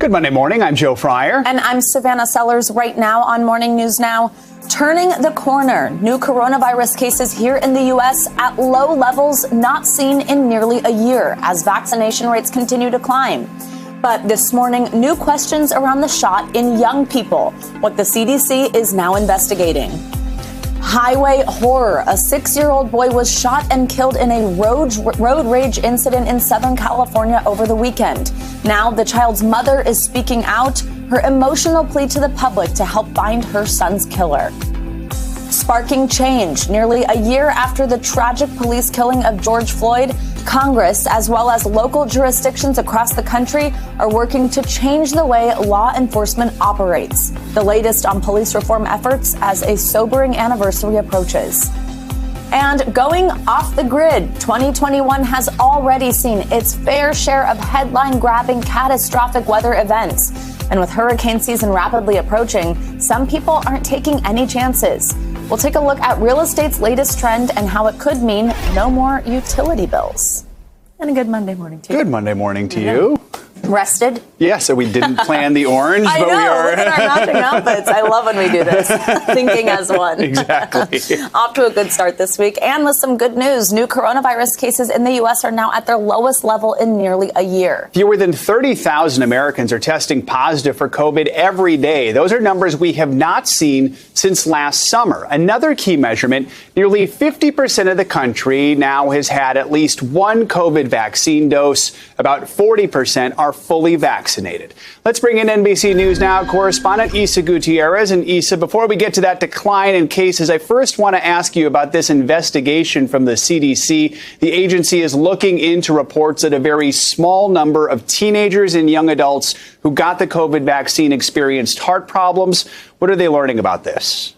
Good Monday morning. I'm Joe Fryer. And I'm Savannah Sellers. Right now on Morning News Now, turning the corner. New coronavirus cases here in the U.S. at low levels not seen in nearly a year as vaccination rates continue to climb. But this morning, new questions around the shot in young people, what the CDC is now investigating. Highway horror. A 6-year-old boy was shot and killed in a road rage incident in Southern California over the weekend. Now the child's mother is speaking out, her emotional plea to the public to help find her son's killer. Sparking change. Nearly a year after the tragic police killing of George Floyd, Congress, as well as local jurisdictions across the country, are working to change the way law enforcement operates. The latest on police reform efforts as a sobering anniversary approaches. And going off the grid, 2021 has already seen its fair share of headline-grabbing catastrophic weather events. And with hurricane season rapidly approaching, some people aren't taking any chances. We'll take a look at real estate's latest trend and how it could mean no more utility bills. And a good Monday morning to you. Good Monday morning to you. Rested? Yeah, so we didn't plan the orange, I but know, we are. look at our matching outfits. I love when we do this. Thinking as one. Exactly. Off to a good start this week. And with some good news, new coronavirus cases in the U.S. are now at their lowest level in nearly a year. Fewer than 30,000 Americans are testing positive for COVID every day. Those are numbers we have not seen since last summer. Another key measurement, nearly 50% of the country now has had at least one COVID vaccine dose. About 40% are fully vaccinated. Let's bring in NBC News Now correspondent Isa Gutierrez. And Isa, before we get to that decline in cases, I first want to ask you about this investigation from the CDC. The agency is looking into reports that a very small number of teenagers and young adults who got the COVID vaccine experienced heart problems. What are they learning about this?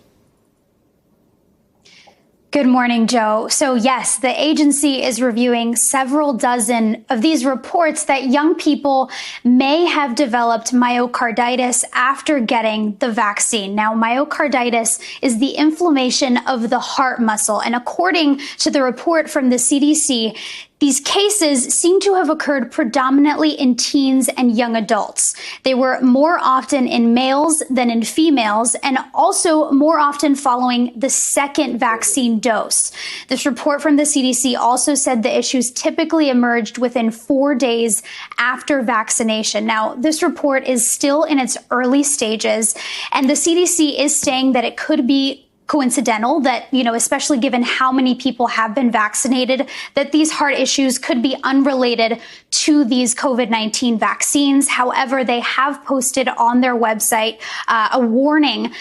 Good morning, Joe. So yes, the agency is reviewing several dozen of these reports that young people may have developed myocarditis after getting the vaccine. Now, myocarditis is the inflammation of the heart muscle. And according to the report from the CDC, these cases seem to have occurred predominantly in teens and young adults. They were more often in males than in females, and also more often following the second vaccine dose. This report from the CDC also said the issues typically emerged within 4 days after vaccination. Now, this report is still in its early stages, and the CDC is saying that it could be coincidental that, especially given how many people have been vaccinated, that these heart issues could be unrelated to these COVID-19 vaccines. However, they have posted on their website a warning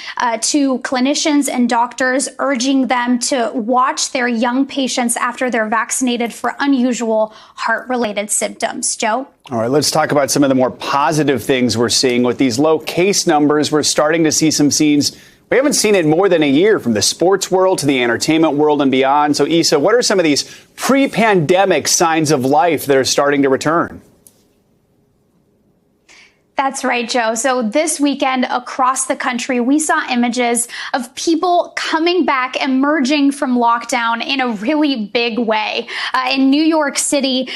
to clinicians and doctors, urging them to watch their young patients after they're vaccinated for unusual heart-related symptoms. Joe? All right, let's talk about some of the more positive things we're seeing with these low case numbers. We're starting to see some scenes we haven't seen in more than a year, from the sports world to the entertainment world and beyond. So, Isa, what are some of these pre-pandemic signs of life that are starting to return? That's right, Joe. So this weekend across the country, we saw images of people coming back, emerging from lockdown in a really big way. In New York City,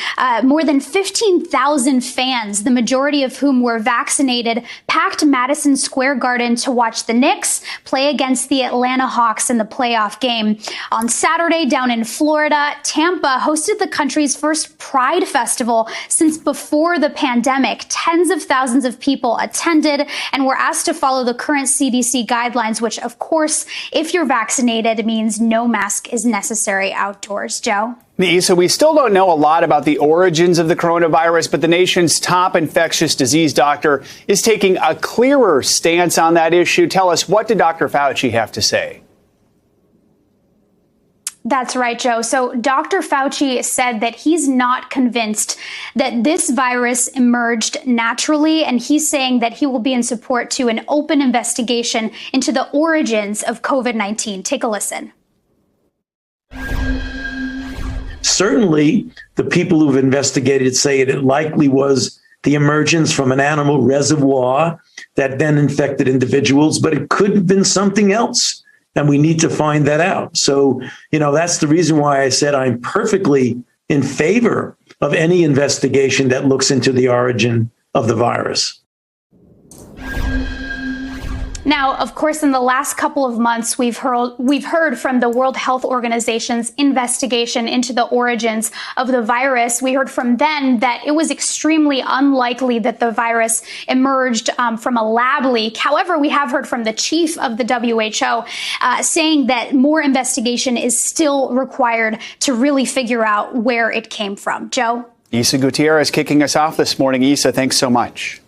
more than 15,000 fans, the majority of whom were vaccinated, packed Madison Square Garden to watch the Knicks play against the Atlanta Hawks in the playoff game. On Saturday, down in Florida, Tampa hosted the country's first Pride Festival since before the pandemic. Tens of thousands of people attended and were asked to follow the current CDC guidelines, which, of course, if you're vaccinated, means no mask is necessary outdoors. Joe? So we still don't know a lot about the origins of the coronavirus, but the nation's top infectious disease doctor is taking a clearer stance on that issue. Tell us, what did Dr. Fauci have to say? That's right, Joe. So Dr. Fauci said that he's not convinced that this virus emerged naturally, and he's saying that he will be in support to an open investigation into the origins of COVID-19. Take a listen. Certainly, the people who've investigated say it likely was the emergence from an animal reservoir that then infected individuals, but it could have been something else. And we need to find that out. So, that's the reason why I said I'm perfectly in favor of any investigation that looks into the origin of the virus. Now, of course, in the last couple of months, we've heard from the World Health Organization's investigation into the origins of the virus. We heard from them that it was extremely unlikely that the virus emerged from a lab leak. However, we have heard from the chief of the WHO saying that more investigation is still required to really figure out where it came from. Joe? Isa Gutierrez kicking us off this morning. Isa, thanks so much.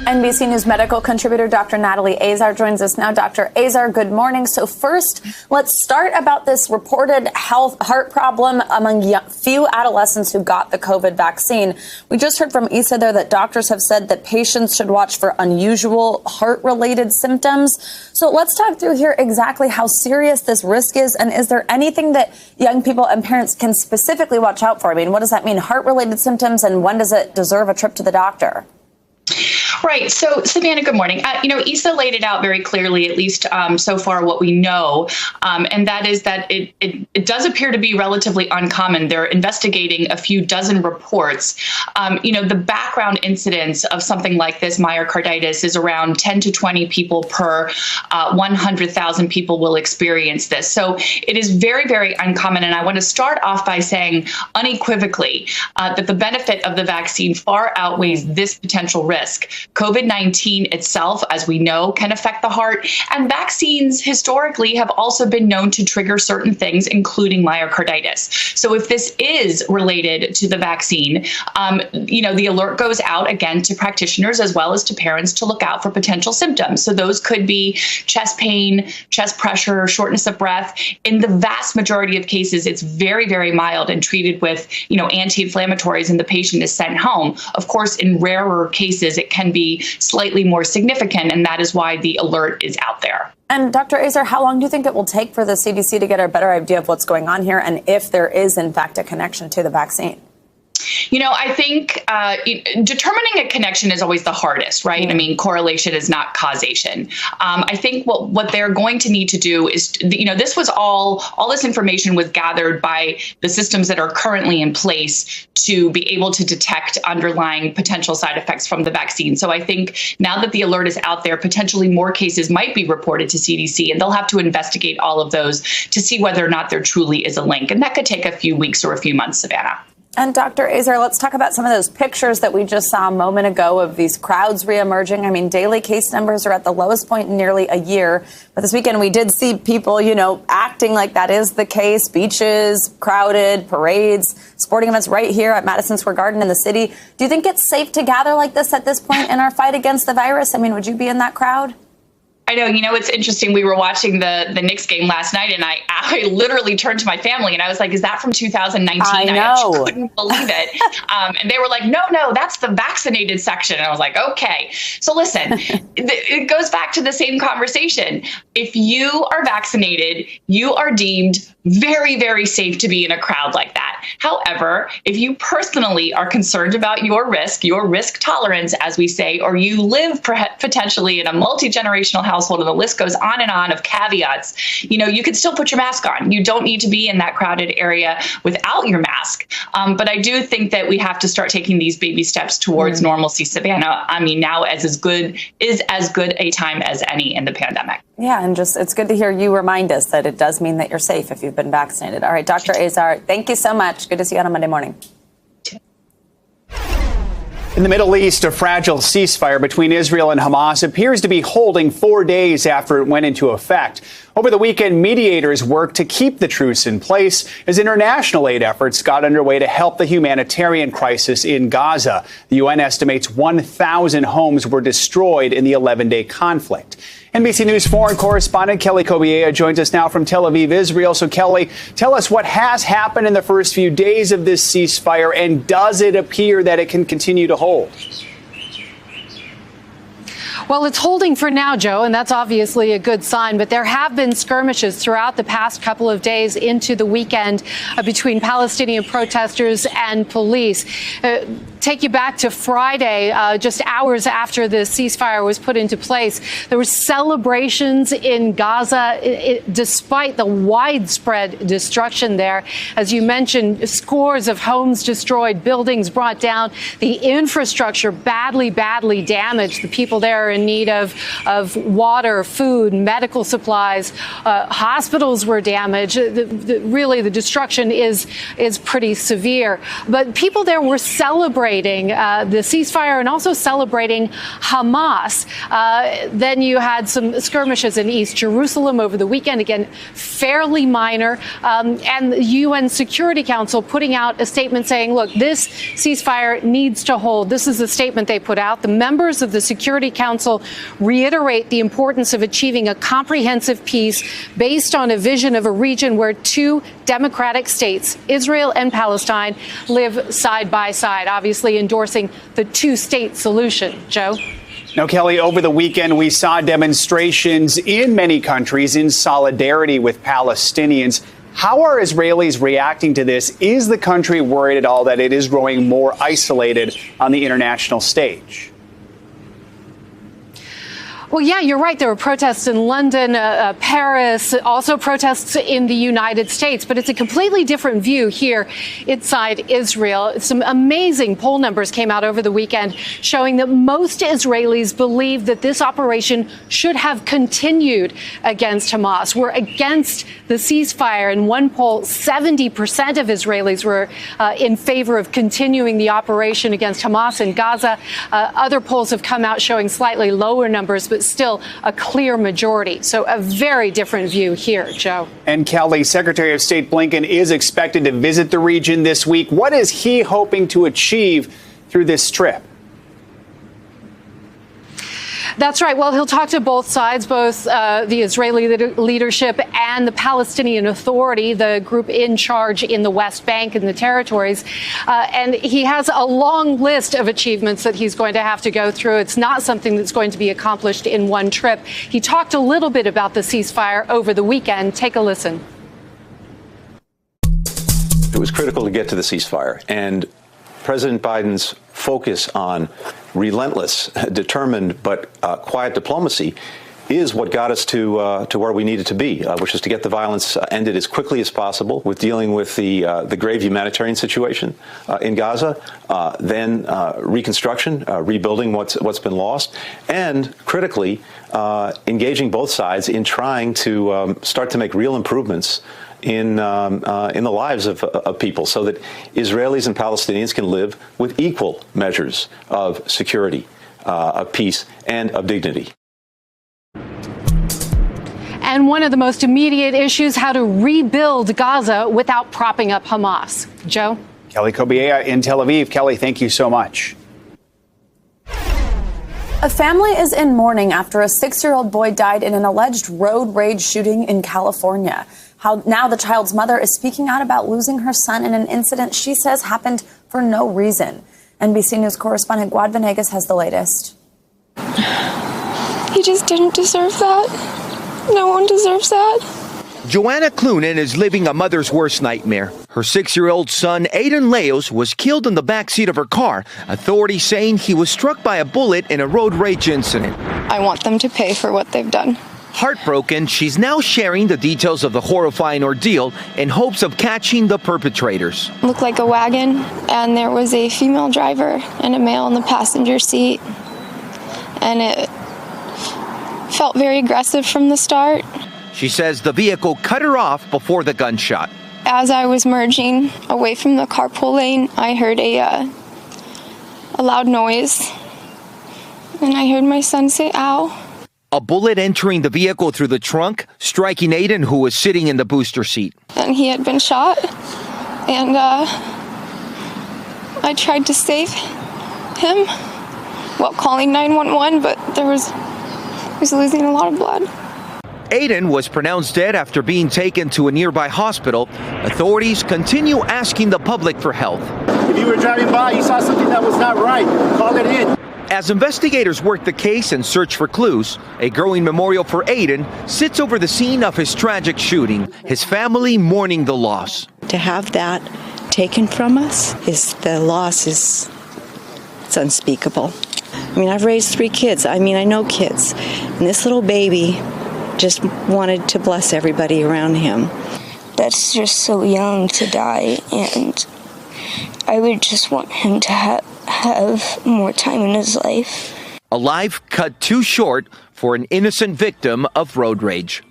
NBC News medical contributor Dr. Natalie Azar joins us now. Dr. Azar, good morning. So first, let's start about this reported heart problem among few adolescents who got the COVID vaccine. We just heard from Isa there that doctors have said that patients should watch for unusual heart-related symptoms. So let's talk through here exactly how serious this risk is, and is there anything that young people and parents can specifically watch out for? I mean, what does that mean, heart-related symptoms, and when does it deserve a trip to the doctor? Right. So, Savannah, good morning. Isa laid it out very clearly, at least so far what we know, and that is that it does appear to be relatively uncommon. They're investigating a few dozen reports. The background incidence of something like this myocarditis is around 10 to 20 people per 100,000 people will experience this. So it is very, very uncommon. And I want to start off by saying unequivocally that the benefit of the vaccine far outweighs this potential risk. COVID-19 itself, as we know, can affect the heart, and vaccines historically have also been known to trigger certain things, including myocarditis. So if this is related to the vaccine, the alert goes out again to practitioners as well as to parents to look out for potential symptoms. So those could be chest pain, chest pressure, shortness of breath. In the vast majority of cases, it's very, very mild and treated with, anti-inflammatories, and the patient is sent home. Of course, in rarer cases, it can be slightly more significant, and that is why the alert is out there. And Dr. Azar, how long do you think it will take for the CDC to get a better idea of what's going on here and if there is, in fact, a connection to the vaccine? I think determining a connection is always the hardest, right? I mean, correlation is not causation. I think what they're going to need to do is, this was all this information was gathered by the systems that are currently in place to be able to detect underlying potential side effects from the vaccine. So I think now that the alert is out there, potentially more cases might be reported to CDC, and they'll have to investigate all of those to see whether or not there truly is a link. And that could take a few weeks or a few months, Savannah. And Dr. Azar, let's talk about some of those pictures that we just saw a moment ago of these crowds reemerging. I mean, daily case numbers are at the lowest point in nearly a year. But this weekend, we did see people, acting like that is the case. Beaches, crowded, parades, sporting events right here at Madison Square Garden in the city. Do you think it's safe to gather like this at this point in our fight against the virus? I mean, would you be in that crowd? I know, it's interesting. We were watching the Knicks game last night, and I literally turned to my family and I was like, is that from 2019? I know. I actually couldn't believe it. And they were like, no, that's the vaccinated section. And I was like, okay. So listen, it goes back to the same conversation. If you are vaccinated, you are deemed very, very safe to be in a crowd like that. However, if you personally are concerned about your risk tolerance, as we say, or you live potentially in a multi-generational household, and the list goes on and on of caveats, you can still put your mask on. You don't need to be in that crowded area without your mask. But I do think that we have to start taking these baby steps towards normalcy, Savannah. I mean, now is as good a time as any in the pandemic. Yeah, and it's good to hear you remind us that it does mean that you're safe if you've been vaccinated. All right, Dr. Azar, thank you so much. Good to see you on a Monday morning. In the Middle East, a fragile ceasefire between Israel and Hamas appears to be holding 4 days after it went into effect. Over the weekend, mediators worked to keep the truce in place as international aid efforts got underway to help the humanitarian crisis in Gaza. The UN estimates 1,000 homes were destroyed in the 11-day conflict. NBC News foreign correspondent Kelly Kobiea joins us now from Tel Aviv, Israel. So, Kelly, tell us what has happened in the first few days of this ceasefire, and does it appear that it can continue to hold? Well, it's holding for now, Joe, and that's obviously a good sign. But there have been skirmishes throughout the past couple of days into the weekend between Palestinian protesters and police. take you back to Friday, just hours after the ceasefire was put into place. There were celebrations in Gaza, despite the widespread destruction there. As you mentioned, scores of homes destroyed, buildings brought down, the infrastructure badly damaged. The people there are in need of water, food, medical supplies. Hospitals were damaged. Really, the destruction is pretty severe. But people there were celebrating the ceasefire and also celebrating Hamas. Then you had some skirmishes in East Jerusalem over the weekend, again, fairly minor. And the UN Security Council putting out a statement saying, look, this ceasefire needs to hold. This is the statement they put out. The members of the Security Council reiterate the importance of achieving a comprehensive peace based on a vision of a region where two democratic states, Israel and Palestine, live side by side, obviously endorsing the two-state solution. Joe? Now, Kelly, over the weekend, we saw demonstrations in many countries in solidarity with Palestinians. How are Israelis reacting to this? Is the country worried at all that it is growing more isolated on the international stage? Well, yeah, you're right. There were protests in London, Paris, also protests in the United States. But it's a completely different view here inside Israel. Some amazing poll numbers came out over the weekend showing that most Israelis believe that this operation should have continued against Hamas. We're against the ceasefire. In one poll, 70% of Israelis were in favor of continuing the operation against Hamas in Gaza. Other polls have come out showing slightly lower numbers, but still a clear majority. So a very different view here, Joe. And Kelly, Secretary of State Blinken is expected to visit the region this week. What is he hoping to achieve through this trip? That's right. Well, he'll talk to both sides, both the Israeli leadership and the Palestinian Authority, the group in charge in the West Bank and the territories. And he has a long list of achievements that he's going to have to go through. It's not something that's going to be accomplished in one trip. He talked a little bit about the ceasefire over the weekend. Take a listen. It was critical to get to the ceasefire, and President Biden's focus on relentless, determined, but quiet diplomacy is what got us to where we needed to be, which is to get the violence ended as quickly as possible with dealing with the grave humanitarian situation in Gaza, then reconstruction, rebuilding what's been lost, and critically engaging both sides in trying to start to make real improvements in the lives of people, so that Israelis and Palestinians can live with equal measures of security, of peace, and of dignity. And one of the most immediate issues, how to rebuild Gaza without propping up Hamas. Joe? Kelly Kobiea in Tel Aviv. Kelly, thank you so much. A family is in mourning after a 6-year-old boy died in an alleged road rage shooting in California. How now the child's mother is speaking out about losing her son in an incident she says happened for no reason. NBC News correspondent Guad Venegas has the latest. He just didn't deserve that. No one deserves that. Joanna Clunan is living a mother's worst nightmare. Her 6-year-old son, Aiden Leos, was killed in the backseat of her car. Authorities saying he was struck by a bullet in a road rage incident. I want them to pay for what they've done. Heartbroken, she's now sharing the details of the horrifying ordeal in hopes of catching the perpetrators. It looked like a wagon, and there was a female driver and a male in the passenger seat. And it felt very aggressive from the start. She says the vehicle cut her off before the gunshot. As I was merging away from the carpool lane, I heard a loud noise, and I heard my son say, "Ow." A bullet entering the vehicle through the trunk, striking Aiden, who was sitting in the booster seat. And he had been shot, and I tried to save him while calling 911, but he was losing a lot of blood. Aiden was pronounced dead after being taken to a nearby hospital. Authorities continue asking the public for help. If you were driving by, you saw something that was not right, call it in. As investigators work the case and search for clues, a growing memorial for Aiden sits over the scene of his tragic shooting, his family mourning the loss. To have that taken from us, the loss is It's unspeakable. I mean, I've raised 3 kids. I mean, I know kids. And this little baby just wanted to bless everybody around him. That's just so young to die, and I would just want him to have more time in his life. A life cut too short for an innocent victim of road rage.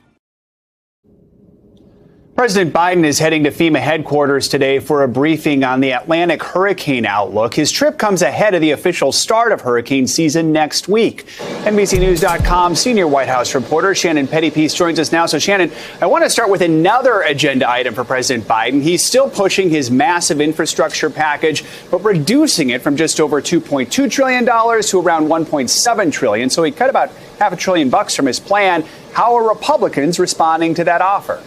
President Biden is heading to FEMA headquarters today for a briefing on the Atlantic hurricane outlook. His trip comes ahead of the official start of hurricane season next week. NBCNews.com senior White House reporter Shannon Pettypiece joins us now. So, Shannon, I want to start with another agenda item for President Biden. He's still pushing his massive infrastructure package, but reducing it from just over $2.2 trillion to around $1.7 trillion. So he cut about $500 billion from his plan. How are Republicans responding to that offer?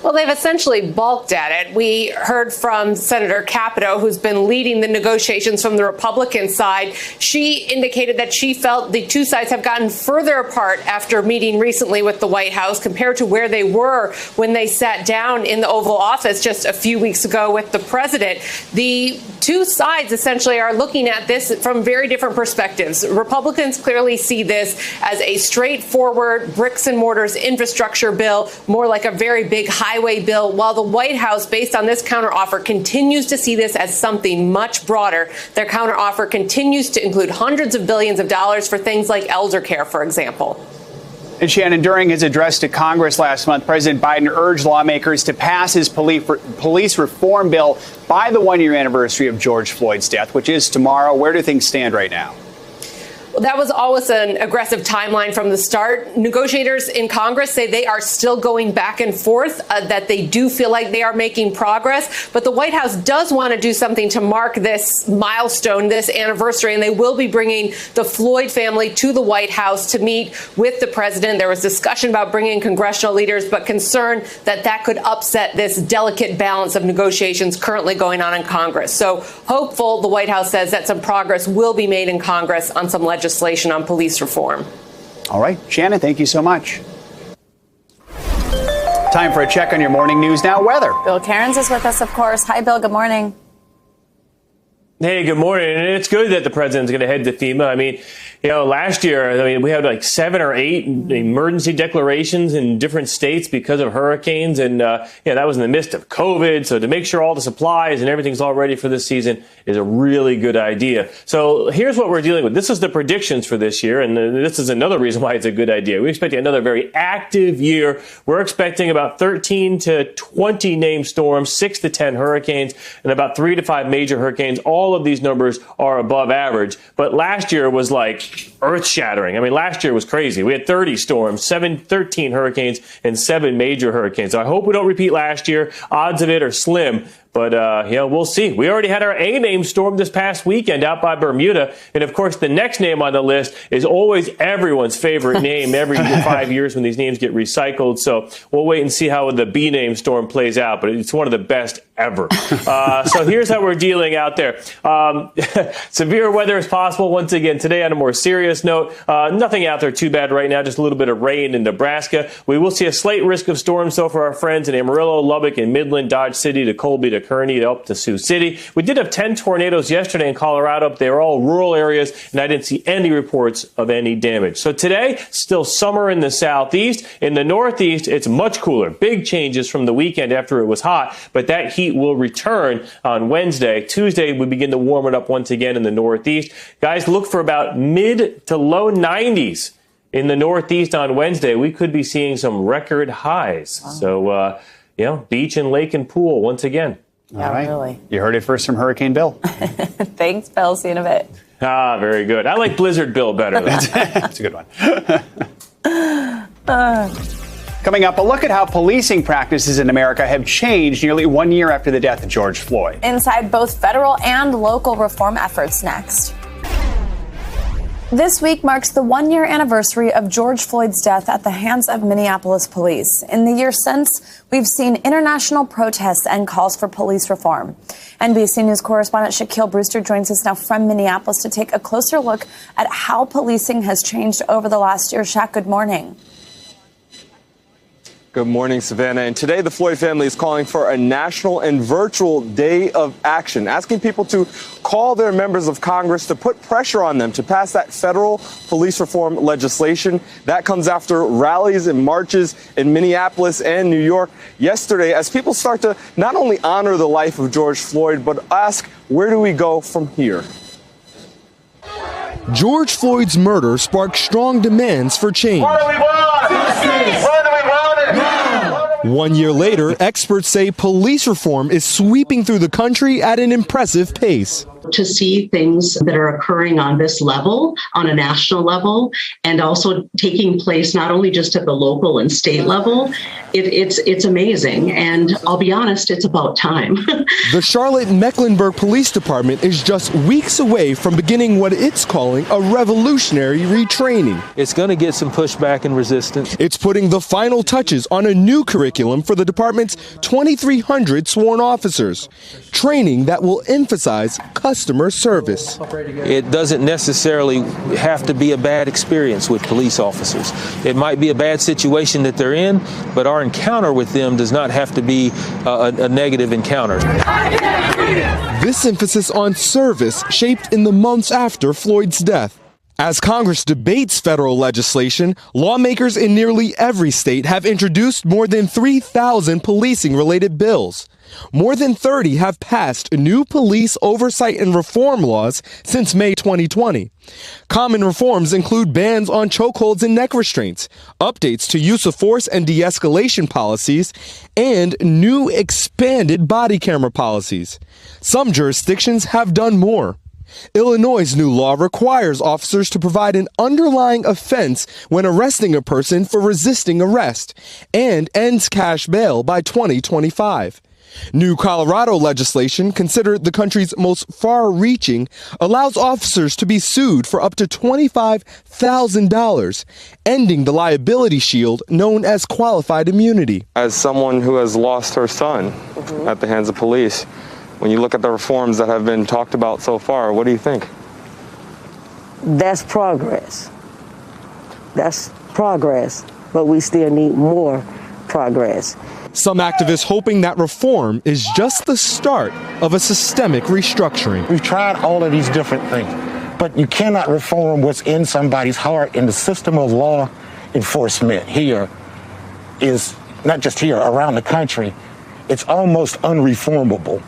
Well, they've essentially balked at it. We heard from Senator Capito, who's been leading the negotiations from the Republican side. She indicated that she felt the two sides have gotten further apart after meeting recently with the White House compared to where they were when they sat down in the Oval Office just a few weeks ago with the president. The two sides essentially are looking at this from very different perspectives. Republicans clearly see this as a straightforward bricks and mortars infrastructure bill, more like a very big highway bill, while the White House, based on this counteroffer, continues to see this as something much broader. Their counteroffer continues to include hundreds of billions of dollars for things like elder care, for example. And Shannon, during his address to Congress last month, President Biden urged lawmakers to pass his police reform bill by the one-year anniversary of George Floyd's death, which is tomorrow. Where do things stand right now? Well, that was always an aggressive timeline from the start. Negotiators in Congress say they are still going back and forth, that they do feel like they are making progress. But the White House does want to do something to mark this milestone, this anniversary, and they will be bringing the Floyd family to the White House to meet with the president. There was discussion about bringing congressional leaders, but concern that that could upset this delicate balance of negotiations currently going on in Congress. So hopeful, the White House says, that some progress will be made in Congress on some legislation on police reform. All right, Shannon, thank you so much. Time for a check on your morning news now weather. Bill Cairns is with us, of course. Hi, Bill. Good morning. Hey, good morning. And it's good that the president's going to head to FEMA. I mean, last year, we had like 7 or 8 emergency declarations in different states because of hurricanes. And, that was in the midst of COVID. So to make sure all the supplies and everything's all ready for this season is a really good idea. So here's what we're dealing with. This is the predictions for this year. And this is another reason why it's a good idea. We expect another very active year. We're expecting about 13 to 20 named storms, 6 to 10 hurricanes, and about 3 to 5 major hurricanes. All of these numbers are above average. But last year was like earth-shattering. I mean, last year was crazy. We had 30 storms, 13 hurricanes, and 7 major hurricanes. So I hope we don't repeat last year. Odds of it are slim. But, we'll see. We already had our A-name storm this past weekend out by Bermuda. And, of course, the next name on the list is always everyone's favorite name every 5 years when these names get recycled. So we'll wait and see how the B-name storm plays out. But it's one of the best ever. So here's how we're dealing out there. Severe weather is possible once again today. On a more serious note, nothing out there too bad right now, just a little bit of rain in Nebraska. We will see a slight risk of storms, though, for our friends in Amarillo, Lubbock, and Midland, Dodge City to Colby to Kearney up to Sioux City. We did have 10 tornadoes yesterday in Colorado. They were all rural areas, and I didn't see any reports of any damage. So today, still summer in the southeast. In the northeast, it's much cooler. Big changes from the weekend after it was hot, but that heat will return on Wednesday. Tuesday, we begin to warm it up once again in the northeast. Guys, look for about mid to low 90s in the northeast on Wednesday. We could be seeing some record highs. Wow. So, beach and lake and pool once again. Yeah, all right. Really. You heard it first from Hurricane Bill. Thanks, Bill. See you in a bit. Very good. I like Blizzard Bill better. That's a good one. Coming up, a look at how policing practices in America have changed nearly 1 year after the death of George Floyd. Inside both federal and local reform efforts next. This week marks the 1 year anniversary of George Floyd's death at the hands of Minneapolis police. In the year since, we've seen international protests and calls for police reform. NBC News correspondent Shaquille Brewster joins us now from Minneapolis to take a closer look at how policing has changed over the last year. Shaq, good morning. Good morning, Savannah. And today, the Floyd family is calling for a national and virtual day of action, asking people to call their members of Congress to put pressure on them to pass that federal police reform legislation. That comes after rallies and marches in Minneapolis and New York yesterday, as people start to not only honor the life of George Floyd, but ask, where do we go from here? George Floyd's murder sparked strong demands for change. What do we want? Justice! What do we want? Now! 1 year later, experts say police reform is sweeping through the country at an impressive pace. To see things that are occurring on this level, on a national level, and also taking place not only just at the local and state level, it's amazing. And I'll be honest, it's about time. The Charlotte-Mecklenburg Police Department is just weeks away from beginning what it's calling a revolutionary retraining. It's going to get some pushback and resistance. It's putting the final touches on a new curriculum for the department's 2,300 sworn officers, training that will emphasize customer service. It doesn't necessarily have to be a bad experience with police officers. It might be a bad situation that they're in, but our encounter with them does not have to be a negative encounter. This emphasis on service shaped in the months after Floyd's death. As Congress debates federal legislation, lawmakers in nearly every state have introduced more than 3,000 policing-related bills. More than 30 have passed new police oversight and reform laws since May 2020. Common reforms include bans on chokeholds and neck restraints, updates to use of force and de-escalation policies, and new expanded body camera policies. Some jurisdictions have done more. Illinois' new law requires officers to provide an underlying offense when arresting a person for resisting arrest and ends cash bail by 2025. New Colorado legislation, considered the country's most far-reaching, allows officers to be sued for up to $25,000, ending the liability shield known as qualified immunity. As someone who has lost her son at the hands of police, when you look at the reforms that have been talked about so far, what do you think? That's progress. That's progress, but we still need more progress. Some activists hoping that reform is just the start of a systemic restructuring. We've tried all of these different things, but you cannot reform what's in somebody's heart. And the system of law enforcement here is not just here, around the country. It's almost unreformable.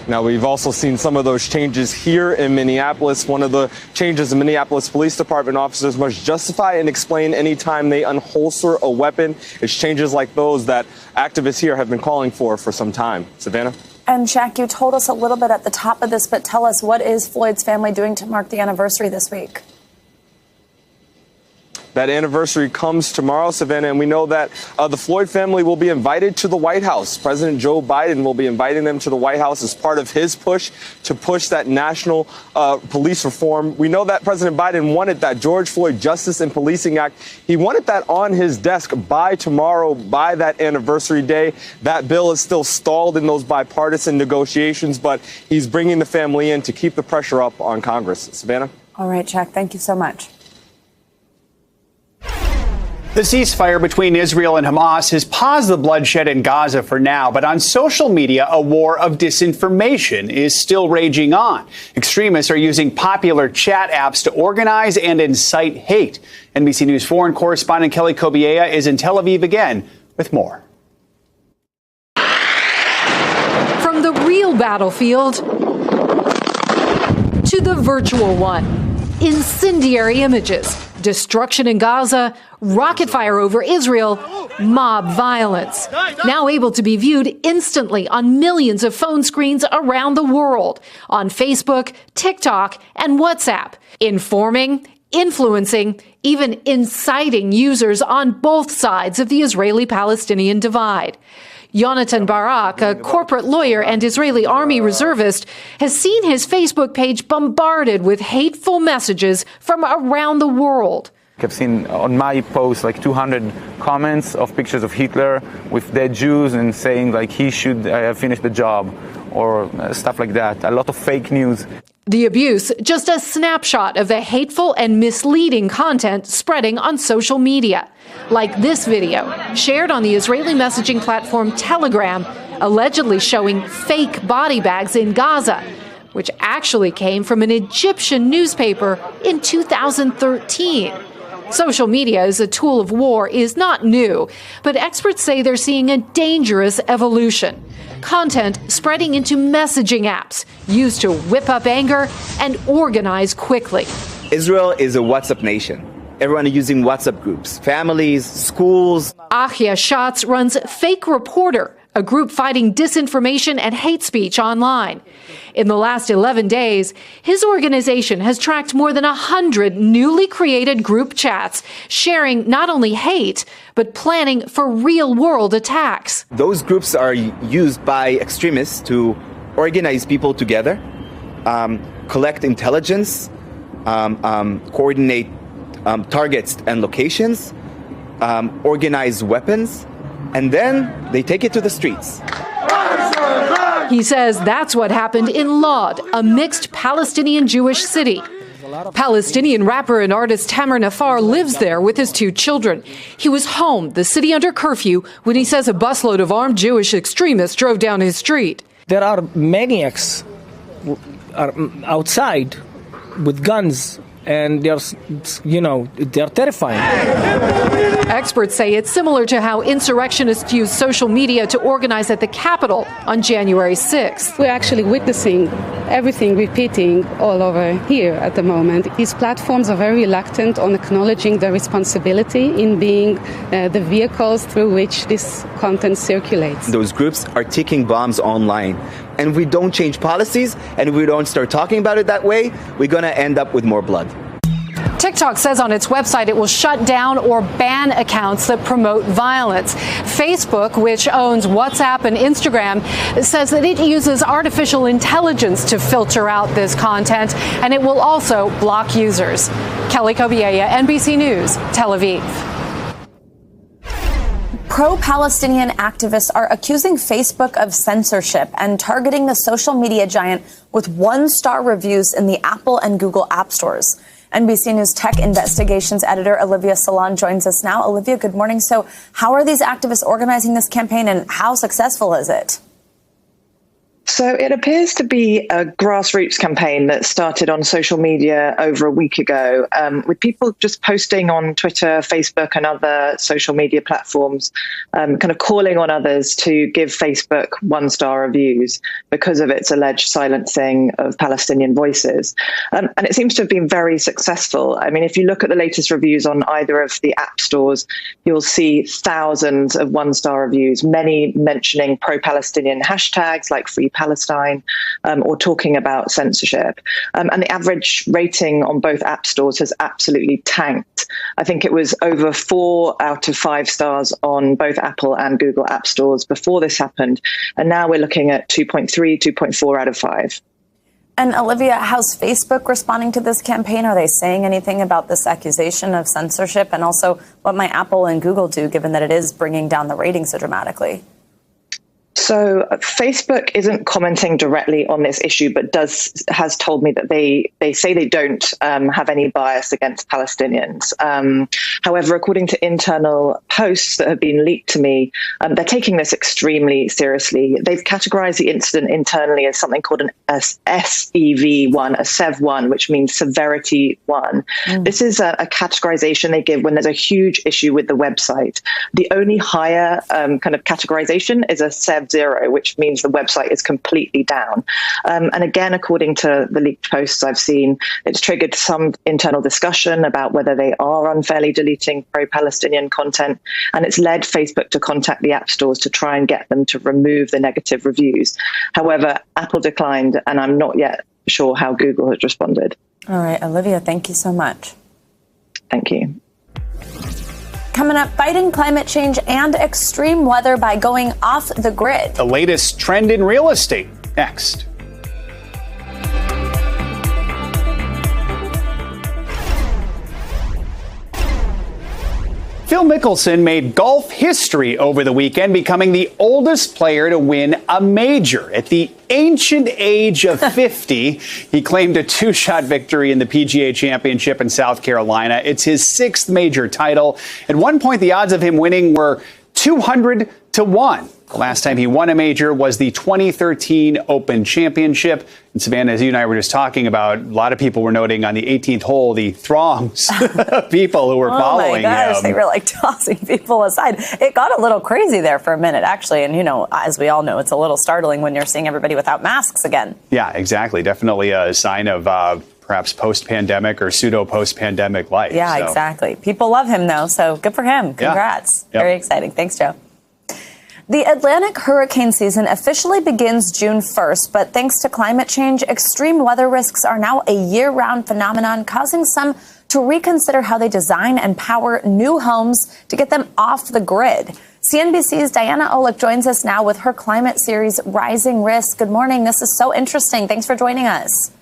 Now, we've also seen some of those changes here in Minneapolis. One of the changes the Minneapolis Police Department officers must justify and explain any time they unholster a weapon. It's changes like those that activists here have been calling for some time. Savannah? And Jack, you told us a little bit at the top of this, but tell us, what is Floyd's family doing to mark the anniversary this week? That anniversary comes tomorrow, Savannah, and we know that the Floyd family will be invited to the White House. President Joe Biden will be inviting them to the White House as part of his push to push that national police reform. We know that President Biden wanted that George Floyd Justice and Policing Act. He wanted that on his desk by tomorrow, by that anniversary day. That bill is still stalled in those bipartisan negotiations, but he's bringing the family in to keep the pressure up on Congress. Savannah? All right, Jack, thank you so much. The ceasefire between Israel and Hamas has paused the bloodshed in Gaza for now, but on social media, a war of disinformation is still raging on. Extremists are using popular chat apps to organize and incite hate. NBC News foreign correspondent Kelly Kobiea is in Tel Aviv again with more. From the real battlefield to the virtual one, incendiary images, destruction in Gaza, rocket fire over Israel, mob violence. Now able to be viewed instantly on millions of phone screens around the world, on Facebook, TikTok, and WhatsApp, informing, influencing, even inciting users on both sides of the Israeli-Palestinian divide. Yonatan Barak, a corporate lawyer and Israeli army reservist, has seen his Facebook page bombarded with hateful messages from around the world. I've seen on my post like 200 comments of pictures of Hitler with dead Jews and saying like he should have finished the job or stuff like that. A lot of fake news. The abuse, just a snapshot of the hateful and misleading content spreading on social media. Like this video, shared on the Israeli messaging platform Telegram, allegedly showing fake body bags in Gaza, which actually came from an Egyptian newspaper in 2013. Social media as a tool of war is not new, but experts say they're seeing a dangerous evolution. Content spreading into messaging apps used to whip up anger and organize quickly. Israel is a WhatsApp nation. Everyone is using WhatsApp groups, families, schools. Ahia Schatz runs Fake Reporter, a group fighting disinformation and hate speech online. In the last 11 days, his organization has tracked more than 100 newly created group chats, sharing not only hate, but planning for real-world attacks. Those groups are used by extremists to organize people together, collect intelligence, coordinate targets and locations, organize weapons, and then they take it to the streets. He says that's what happened in Lod, a mixed Palestinian-Jewish city. Palestinian rapper and artist Tamer Nafar lives there with his 2 children. He was home, the city under curfew, when he says a busload of armed Jewish extremists drove down his street. There are maniacs outside with guns, and they're terrifying. Experts say it's similar to how insurrectionists used social media to organize at the Capitol on January 6th. We're actually witnessing everything repeating all over here at the moment. These platforms are very reluctant on acknowledging their responsibility in being the vehicles through which this content circulates. Those groups are ticking bombs online. And if we don't change policies and if we don't start talking about it that way, we're going to end up with more blood. TikTok says on its website it will shut down or ban accounts that promote violence. Facebook, which owns WhatsApp and Instagram, says that it uses artificial intelligence to filter out this content, and it will also block users. Kelly Kobiella, NBC News, Tel Aviv. Pro-Palestinian activists are accusing Facebook of censorship and targeting the social media giant with 1-star reviews in the Apple and Google app stores. NBC News Tech Investigations editor Olivia Salon joins us now. Olivia, good morning. So how are these activists organizing this campaign and how successful is it? So it appears to be a grassroots campaign that started on social media over a week ago, with people just posting on Twitter, Facebook and other social media platforms, kind of calling on others to give Facebook 1-star reviews because of its alleged silencing of Palestinian voices. And it seems to have been very successful. I mean, if you look at the latest reviews on either of the app stores, you'll see thousands of 1-star reviews, many mentioning pro-Palestinian hashtags like Free Palestine, or talking about censorship. And the average rating on both app stores has absolutely tanked. I think it was over 4 out of 5 stars on both Apple and Google app stores before this happened. And now we're looking at 2.3, 2.4 out of 5. And Olivia, how's Facebook responding to this campaign? Are they saying anything about this accusation of censorship? And also, what might Apple and Google do, given that it is bringing down the ratings so dramatically? So Facebook isn't commenting directly on this issue, but has told me that they say they don't have any bias against Palestinians. However, according to internal posts that have been leaked to me, they're taking this extremely seriously. They've categorized the incident internally as something called an SEV1, a SEV1, which means severity 1. This is a categorization they give when there's a huge issue with the website. The only higher kind of categorization is a SEV0, which means the website is completely down. And again, according to the leaked posts I've seen, it's triggered some internal discussion about whether they are unfairly deleting pro-Palestinian content. And it's led Facebook to contact the app stores to try and get them to remove the negative reviews. However, Apple declined, and I'm not yet sure how Google has responded. All right, Olivia, thank you so much. Thank you. Coming up, fighting climate change and extreme weather by going off the grid. The latest trend in real estate, next. Phil Mickelson made golf history over the weekend, becoming the oldest player to win a major. At the ancient age of 50, he claimed a two-shot victory in the PGA Championship in South Carolina. It's his sixth major title. At one point, the odds of him winning were 200 to 1. The last time he won a major was the 2013 Open Championship. And Savannah, as you and I were just talking about, a lot of people were noting on the 18th hole the throngs of people who were following him. Oh my gosh, they were like tossing people aside. It got a little crazy there for a minute, actually. And, you know, as we all know, it's a little startling when you're seeing everybody without masks again. Yeah, exactly. Definitely a sign of perhaps post-pandemic or pseudo-post-pandemic life. Yeah, so. Exactly. People love him, though, so good for him. Congrats. Yeah. Yep. Very exciting. Thanks, Joe. The Atlantic hurricane season officially begins June 1st, but thanks to climate change, extreme weather risks are now a year-round phenomenon, causing some to reconsider how they design and power new homes to get them off the grid. CNBC's Diana Olick joins us now with her climate series, Rising Risk. Good morning. This is so interesting. Thanks for joining us.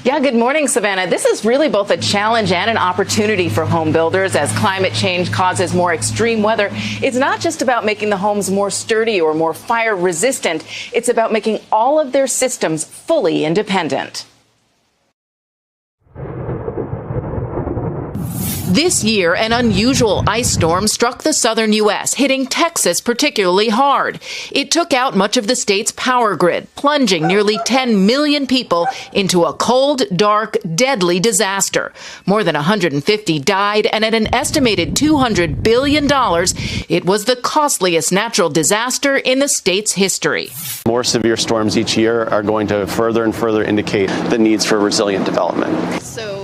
Yeah, good morning, Savannah. This is really both a challenge and an opportunity for home builders as climate change causes more extreme weather. It's not just about making the homes more sturdy or more fire resistant. It's about making all of their systems fully independent. This year, an unusual ice storm struck the southern U.S., hitting Texas particularly hard. It took out much of the state's power grid, plunging nearly 10 million people into a cold, dark, deadly disaster. More than 150 died, and at an estimated $200 billion, it was the costliest natural disaster in the state's history. More severe storms each year are going to further and further indicate the needs for resilient development.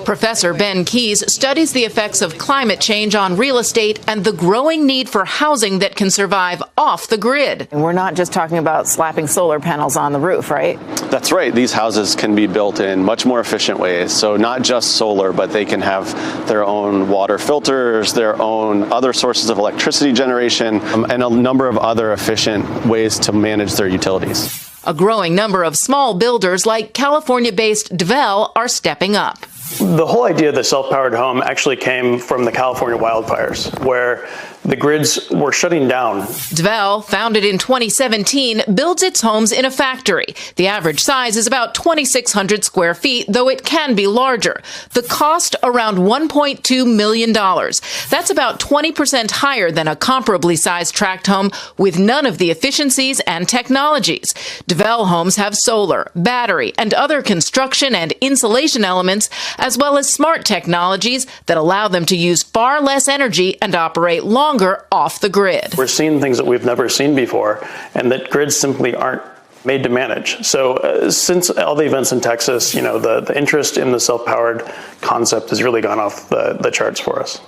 Professor Ben Keyes studies the effects of climate change on real estate and the growing need for housing that can survive off the grid. And we're not just talking about slapping solar panels on the roof, right? That's right. These houses can be built in much more efficient ways. So not just solar, but they can have their own water filters, their own other sources of electricity generation, and a number of other efficient ways to manage their utilities. A growing number of small builders like California-based Dvel are stepping up. The whole idea of the self-powered home actually came from the California wildfires, where the grids were shutting down. Dvel, founded in 2017, builds its homes in a factory. The average size is about 2,600 square feet, though it can be larger. The cost around $1.2 million. That's about 20% higher than a comparably sized tract home with none of the efficiencies and technologies. Dvel homes have solar, battery, and other construction and insulation elements, as well as smart technologies that allow them to use far less energy and operate longer off the grid. We're seeing things that we've never seen before, and that grids simply aren't made to manage. So since all the events in Texas, you know, the interest in the self-powered concept has really gone off the charts for us.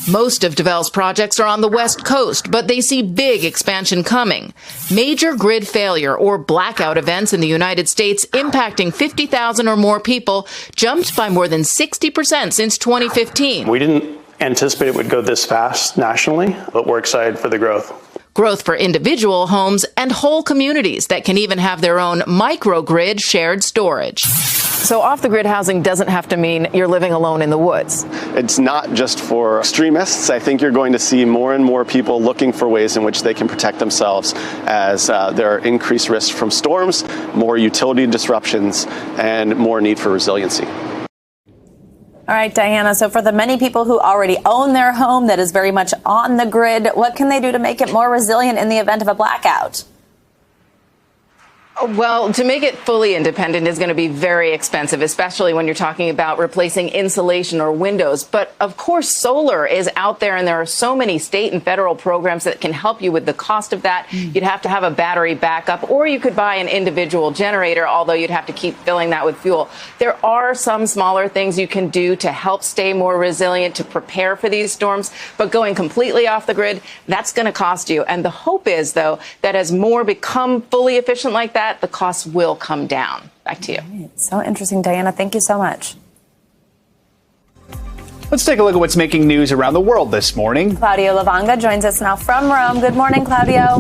Most of Dvel's projects are on the West Coast, but they see big expansion coming. Major grid failure or blackout events in the United States impacting 50,000 or more people jumped by more than 60% since 2015. We didn't anticipate it would go this fast nationally, but we're excited for the growth. Growth for individual homes and whole communities that can even have their own microgrid shared storage. So off-the-grid housing doesn't have to mean you're living alone in the woods. It's not just for extremists. I think you're going to see more and more people looking for ways in which they can protect themselves as there are increased risks from storms, more utility disruptions, and more need for resiliency. All right, Diana. So for the many people who already own their home that is very much on the grid, what can they do to make it more resilient in the event of a blackout? Well, to make it fully independent is going to be very expensive, especially when you're talking about replacing insulation or windows. But of course, solar is out there, and there are so many state and federal programs that can help you with the cost of that. You'd have to have a battery backup, or you could buy an individual generator, although you'd have to keep filling that with fuel. There are some smaller things you can do to help stay more resilient, to prepare for these storms. But going completely off the grid, that's going to cost you. And the hope is, though, that as more become fully efficient like that, the costs will come down. Back to you. Right. So interesting, Diana. Thank you so much. Let's take a look at what's making news around the world this morning. Claudio Lavanga joins us now from Rome. Good morning, Claudio.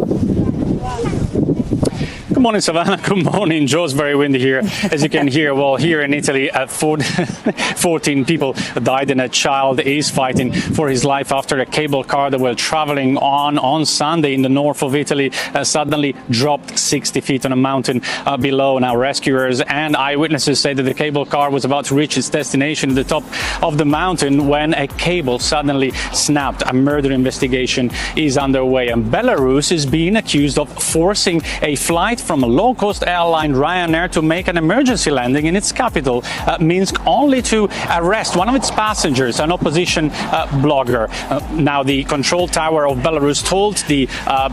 Good morning, Savannah. Good morning, Joe. It's very windy here. As you can hear, well, here in Italy, 14 people died and a child is fighting for his life after a cable car that were traveling on Sunday in the north of Italy suddenly dropped 60 feet on a mountain below. Now, rescuers and eyewitnesses say that the cable car was about to reach its destination at the top of the mountain when a cable suddenly snapped. A murder investigation is underway, and Belarus is being accused of forcing a flight from a low-cost airline, Ryanair, to make an emergency landing in its capital, Minsk, only to arrest one of its passengers, an opposition blogger. Now, the control tower of Belarus told the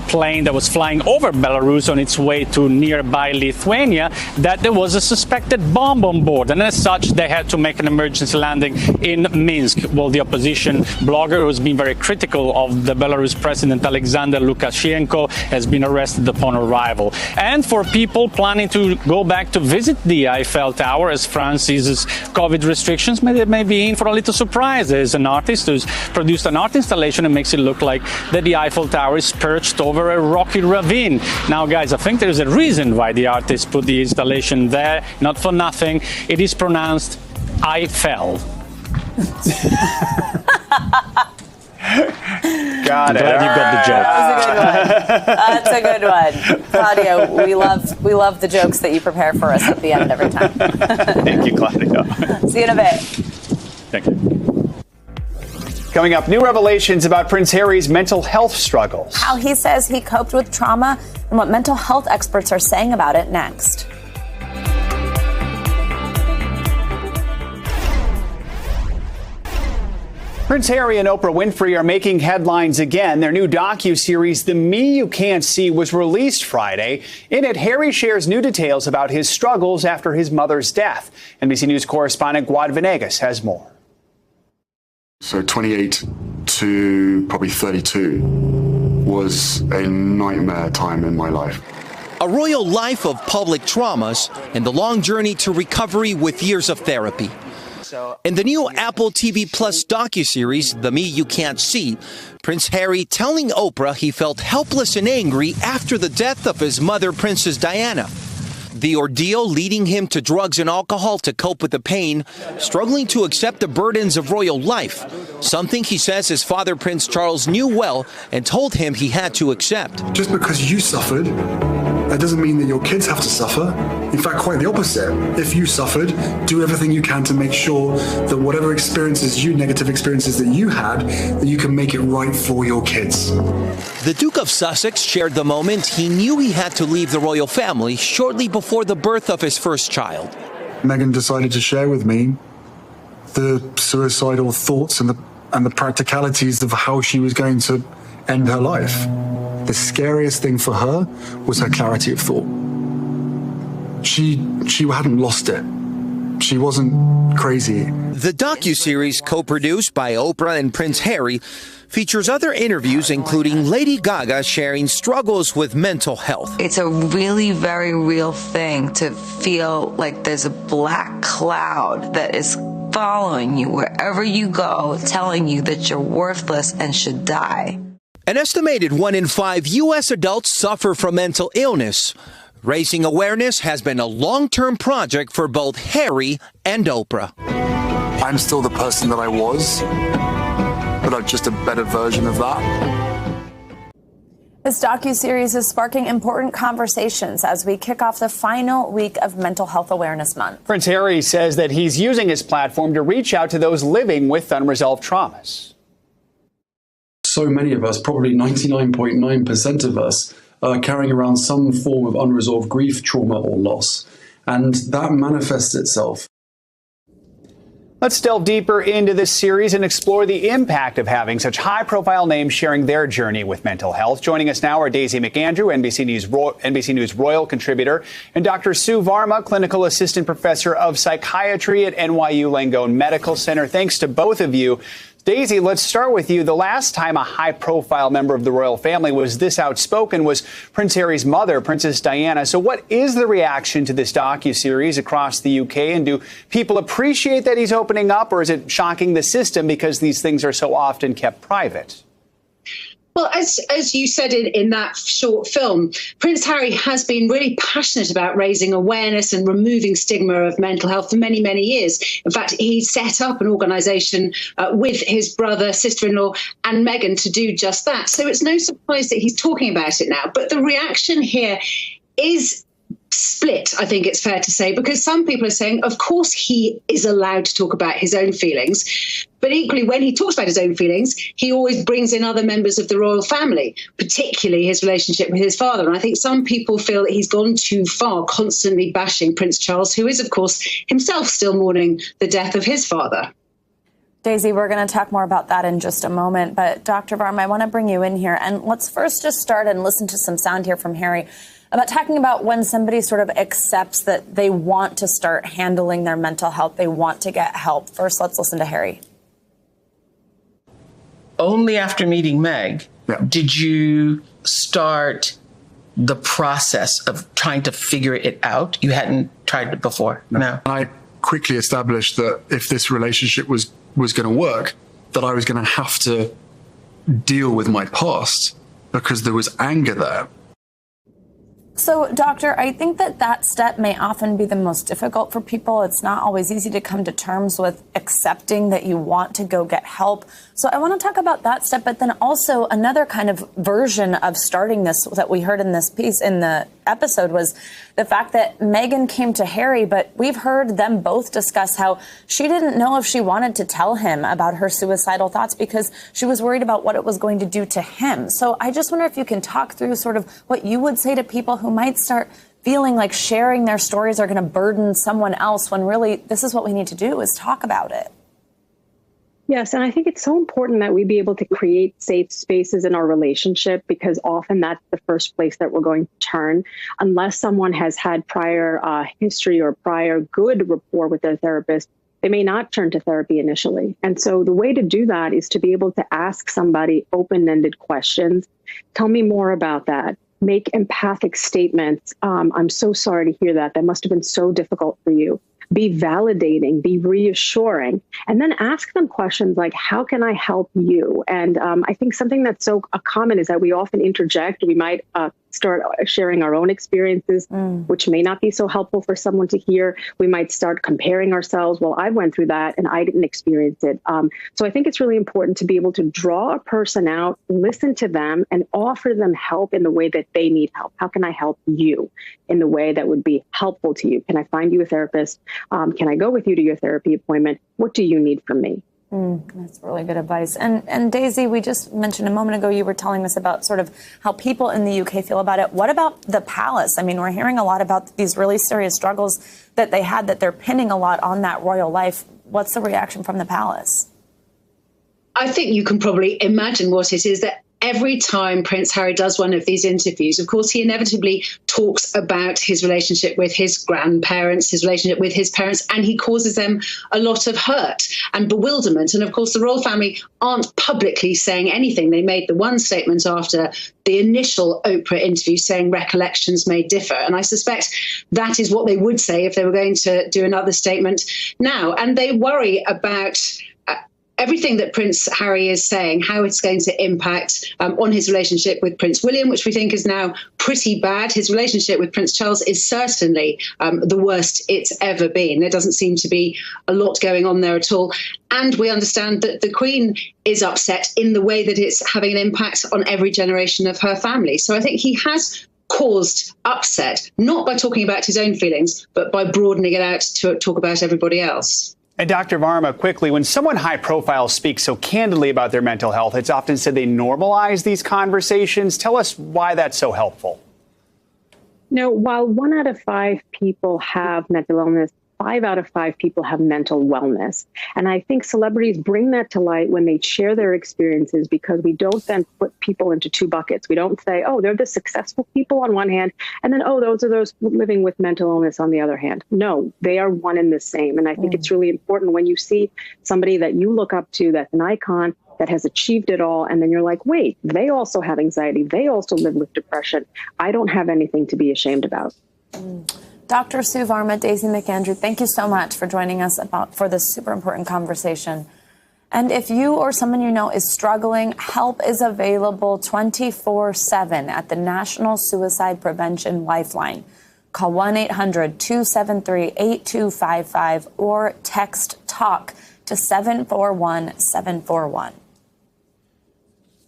plane that was flying over Belarus on its way to nearby Lithuania that there was a suspected bomb on board, and as such, they had to make an emergency landing in Minsk. Well, the opposition blogger, who has been very critical of the Belarus president Alexander Lukashenko, has been arrested upon arrival. And for people planning to go back to visit the Eiffel Tower as France eases COVID restrictions, they may be in for a little surprise. There's an artist who's produced an art installation and makes it look like that the Eiffel Tower is perched over a rocky ravine. Now, guys, I think there's a reason why the artist put the installation there, not for nothing. It is pronounced Eiffel. Got it. Glad you got the joke. That's a good one. Claudio, we love the jokes that you prepare for us at the end every time. Thank you, Claudio. See you in a bit. Thank you. Coming up, new revelations about Prince Harry's mental health struggles. How he says he coped with trauma and what mental health experts are saying about it next. Prince Harry and Oprah Winfrey are making headlines again. Their new docuseries, The Me You Can't See, was released Friday. In it, Harry shares new details about his struggles after his mother's death. NBC News correspondent Guad Venegas has more. So 28 to probably 32 was a nightmare time in my life. A royal life of public traumas and the long journey to recovery with years of therapy. In the new Apple TV Plus docuseries, The Me You Can't See, Prince Harry telling Oprah he felt helpless and angry after the death of his mother, Princess Diana. The ordeal leading him to drugs and alcohol to cope with the pain, struggling to accept the burdens of royal life, something he says his father, Prince Charles, knew well and told him he had to accept. Just because you suffered, that doesn't mean that your kids have to suffer. In fact, quite the opposite. If you suffered, do everything you can to make sure that whatever negative experiences that you had, that you can make it right for your kids. The Duke of Sussex shared the moment he knew he had to leave the royal family shortly before the birth of his first child. Meghan decided to share with me the suicidal thoughts and the practicalities of how she was going to end her life. The scariest thing for her was her clarity of thought. She hadn't lost it. She wasn't crazy. The docuseries, co-produced by Oprah and Prince Harry, features other interviews, including Lady Gaga sharing struggles with mental health. It's a really very real thing to feel like there's a black cloud that is following you wherever you go, telling you that you're worthless and should die. An estimated 1 in 5 U.S. adults suffer from mental illness. Raising awareness has been a long-term project for both Harry and Oprah. I'm still the person that I was, but I'm just a better version of that. This docuseries is sparking important conversations as we kick off the final week of Mental Health Awareness Month. Prince Harry says that he's using his platform to reach out to those living with unresolved traumas. So many of us, probably 99.9% of us, are carrying around some form of unresolved grief, trauma, or loss. And that manifests itself. Let's delve deeper into this series and explore the impact of having such high-profile names sharing their journey with mental health. Joining us now are Daisy McAndrew, NBC News Royal contributor, and Dr. Sue Varma, clinical assistant professor of psychiatry at NYU Langone Medical Center. Thanks to both of you. Daisy, let's start with you. The last time a high-profile member of the royal family was this outspoken was Prince Harry's mother, Princess Diana. So what is the reaction to this docuseries across the UK? And do people appreciate that he's opening up, or is it shocking the system because these things are so often kept private? Well, as you said in that short film, Prince Harry has been really passionate about raising awareness and removing stigma of mental health for many, many years. In fact, he set up an organisation with his brother, sister-in-law and Meghan to do just that. So it's no surprise that he's talking about it now. But the reaction here is split, I think it's fair to say, because some people are saying, of course, he is allowed to talk about his own feelings. But equally, when he talks about his own feelings, he always brings in other members of the royal family, particularly his relationship with his father. And I think some people feel that he's gone too far, constantly bashing Prince Charles, who is, of course, himself still mourning the death of his father. Daisy, we're going to talk more about that in just a moment. But Dr. Varma, I want to bring you in here. And let's first just start and listen to some sound here from Harry about talking about when somebody sort of accepts that they want to start handling their mental health, they want to get help. First, let's listen to Harry. Only after meeting Meg did you start the process of trying to figure it out. You hadn't tried it before. No. I quickly established that if this relationship was going to work, that I was going to have to deal with my past because there was anger there. So, Doctor, I think that step may often be the most difficult for people. It's not always easy to come to terms with accepting that you want to go get help. So I want to talk about that step, but then also another kind of version of starting this that we heard in this piece, in the episode, was the fact that Meghan came to Harry, but we've heard them both discuss how she didn't know if she wanted to tell him about her suicidal thoughts because she was worried about what it was going to do to him. So I just wonder if you can talk through sort of what you would say to people who might start feeling like sharing their stories are going to burden someone else when really this is what we need to do, is talk about it. Yes, and I think it's so important that we be able to create safe spaces in our relationship, because often that's the first place that we're going to turn. Unless someone has had prior history or prior good rapport with their therapist, they may not turn to therapy initially. And so the way to do that is to be able to ask somebody open-ended questions. Tell me more about that. Make empathic statements. I'm so sorry to hear that. That must have been so difficult for you. Be validating, be reassuring, and then ask them questions like, how can I help you? And I think something that's so common is that we often interject. We might start sharing our own experiences, which may not be so helpful for someone to hear. We might start comparing ourselves. Well, I went through that and I didn't experience it. So I think it's really important to be able to draw a person out, listen to them, and offer them help in the way that they need help. How can I help you in the way that would be helpful to you? Can I find you a therapist? Can I go with you to your therapy appointment? What do you need from me? That's really good advice. And Daisy, we just mentioned a moment ago, you were telling us about sort of how people in the UK feel about it. What about the palace? I mean, we're hearing a lot about these really serious struggles that they had, that they're pinning a lot on that royal life. What's the reaction from the palace? I think you can probably imagine what it is that every time Prince Harry does one of these interviews, of course, he inevitably talks about his relationship with his grandparents, his relationship with his parents, and he causes them a lot of hurt and bewilderment. And of course, the royal family aren't publicly saying anything. They made the one statement after the initial Oprah interview saying recollections may differ. And I suspect that is what they would say if they were going to do another statement now. And they worry about everything that Prince Harry is saying, how it's going to impact on his relationship with Prince William, which we think is now pretty bad. His relationship with Prince Charles is certainly the worst it's ever been. There doesn't seem to be a lot going on there at all. And we understand that the Queen is upset in the way that it's having an impact on every generation of her family. So I think he has caused upset, not by talking about his own feelings, but by broadening it out to talk about everybody else. And Dr. Varma, quickly, when someone high profile speaks so candidly about their mental health, it's often said they normalize these conversations. Tell us why that's so helpful. No, while 1 out of 5 people have mental illness, 5 out of 5 people have mental wellness. And I think celebrities bring that to light when they share their experiences, because we don't then put people into 2 buckets. We don't say, oh, they're the successful people on one hand, and then, oh, those are those living with mental illness on the other hand. No, they are one and the same. And I think it's really important when you see somebody that you look up to, that's an icon, that has achieved it all, and then you're like, wait, they also have anxiety. They also live with depression. I don't have anything to be ashamed about. Dr. Sue Varma, Daisy McAndrew, thank you so much for joining us for this super important conversation. And if you or someone you know is struggling, help is available 24/7 at the National Suicide Prevention Lifeline. Call 1-800-273-8255 or text TALK to 741-741.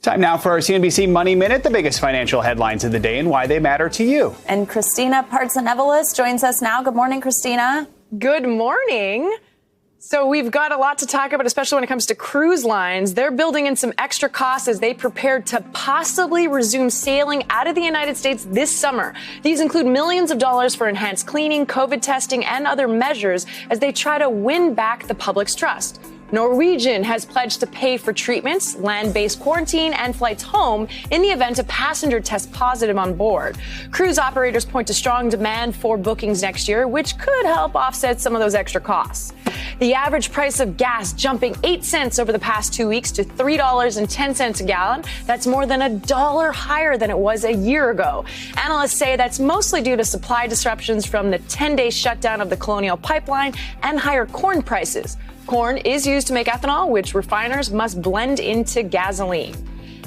Time now for our CNBC Money Minute, the biggest financial headlines of the day and why they matter to you. And Christina Partsenevelis joins us now. Good morning, Christina. Good morning. So we've got a lot to talk about, especially when it comes to cruise lines. They're building in some extra costs as they prepare to possibly resume sailing out of the United States this summer. These include millions of dollars for enhanced cleaning, COVID testing, and other measures as they try to win back the public's trust. Norwegian has pledged to pay for treatments, land-based quarantine, and flights home in the event a passenger tests positive on board. Cruise operators point to strong demand for bookings next year, which could help offset some of those extra costs. The average price of gas jumping 8 cents over the past 2 weeks to $3.10 a gallon. That's more than $1 higher than it was a year ago. Analysts say that's mostly due to supply disruptions from the 10-day shutdown of the Colonial Pipeline and higher corn prices. Corn is used to make ethanol, which refiners must blend into gasoline.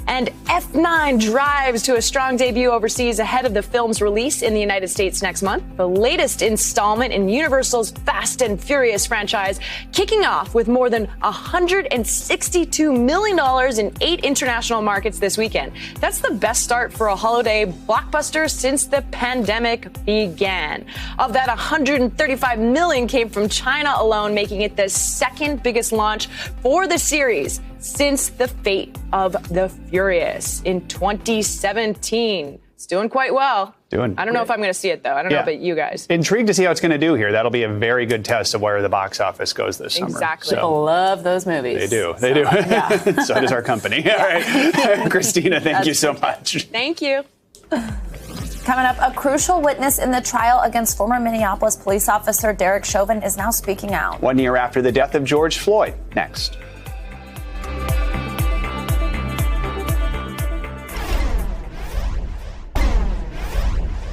And F9 drives to a strong debut overseas ahead of the film's release in the United States next month. The latest installment in Universal's Fast and Furious franchise, kicking off with more than $162 million in 8 international markets this weekend. That's the best start for a holiday blockbuster since the pandemic began. Of that, $135 million came from China alone, making it the second biggest launch for the series since the Fate of the Furious in 2017. It's doing quite well. I don't know if I'm going to see it, though. I don't know about you guys. Intrigued to see how it's going to do here. That'll be a very good test of where the box office goes this summer. Exactly. People love those movies. They do. They do. Yeah. So does our company. All right. Christina, thank you so much. Thank you. Coming up, a crucial witness in the trial against former Minneapolis police officer Derek Chauvin is now speaking out. 1 year after the death of George Floyd. Next.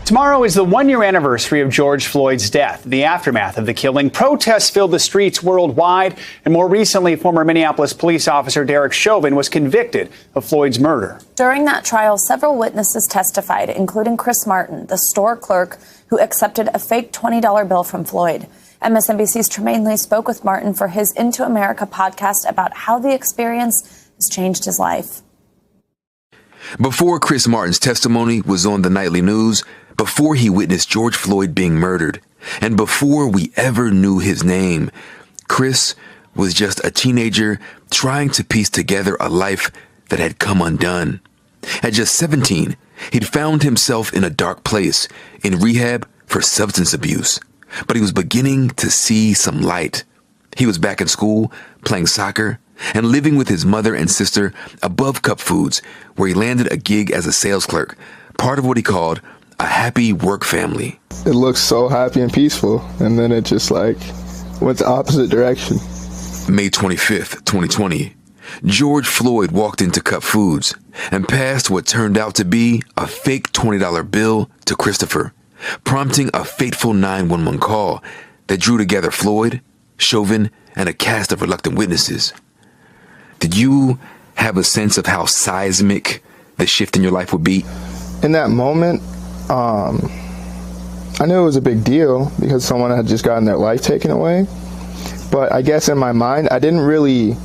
Tomorrow is the 1 year anniversary of George Floyd's death. The aftermath of the killing, protests filled the streets worldwide, and more recently, former Minneapolis police officer Derek Chauvin was convicted of Floyd's murder. During that trial, several witnesses testified, including Chris Martin, the store clerk who accepted a fake $20 bill from Floyd. MSNBC's Tremaine Lee spoke with Martin for his Into America podcast about how the experience has changed his life. Before Chris Martin's testimony was on the nightly news, before he witnessed George Floyd being murdered, and before we ever knew his name, Chris was just a teenager trying to piece together a life that had come undone. At just 17, he'd found himself in a dark place, in rehab for substance abuse. But he was beginning to see some light. He was back in school, playing soccer, and living with his mother and sister above Cup Foods, where he landed a gig as a sales clerk, part of what he called a happy work family. It looks so happy and peaceful, and then it just went the opposite direction. May 25th, 2020, George Floyd walked into Cup Foods and passed what turned out to be a fake $20 bill to Christopher, prompting a fateful 911 call that drew together Floyd, Chauvin, and a cast of reluctant witnesses. Did you have a sense of how seismic the shift in your life would be? In that moment, I knew it was a big deal because someone had just gotten their life taken away. But I guess in my mind, I didn't really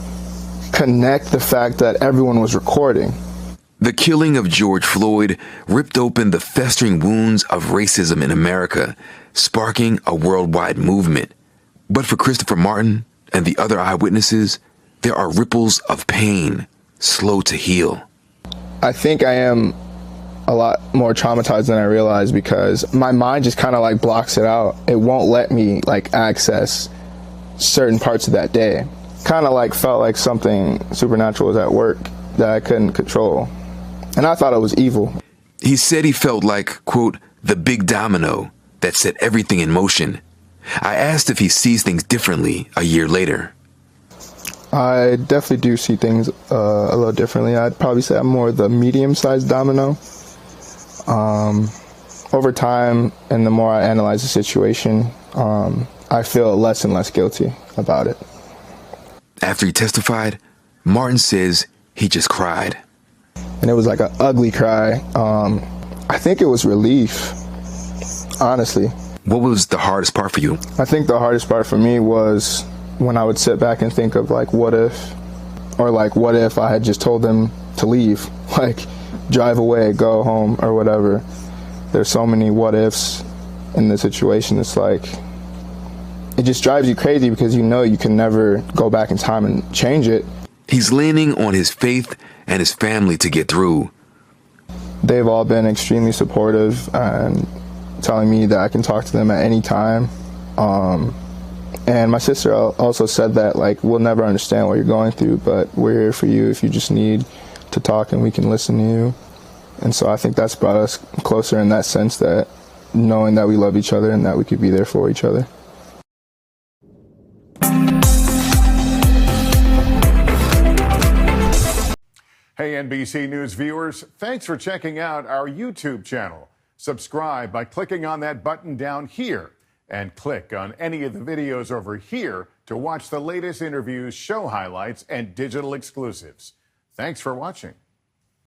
connect the fact that everyone was recording. The killing of George Floyd ripped open the festering wounds of racism in America, sparking a worldwide movement. But for Christopher Martin and the other eyewitnesses, there are ripples of pain, slow to heal. I think I am a lot more traumatized than I realized because my mind just kind of blocks it out. It won't let me access certain parts of that day. Kind of felt like something supernatural was at work that I couldn't control. And I thought it was evil. He said he felt like, quote, the big domino that set everything in motion. I asked if he sees things differently a year later. I definitely do see things a little differently. I'd probably say I'm more the medium-sized domino. Over time, and the more I analyze the situation, I feel less and less guilty about it. After he testified, Martin says he just cried. And it was like an ugly cry. I think it was relief, honestly. What was the hardest part for you? I think the hardest part for me was when I would sit back and think of like, what if I had just told them to leave, like drive away, go home or whatever. There's so many what ifs in the situation. It's like, it just drives you crazy because you know you can never go back in time and change it. He's leaning on his faith and his family to get through. They've all been extremely supportive and telling me that I can talk to them at any time. And my sister also said that, like, we'll never understand what you're going through, but we're here for you if you just need to talk and we can listen to you. And so I think that's brought us closer in that sense, that knowing that we love each other and that we could be there for each other. Hey, NBC News viewers, thanks for checking out our YouTube channel. Subscribe by clicking on that button down here and click on any of the videos over here to watch the latest interviews, show highlights, and digital exclusives. Thanks for watching.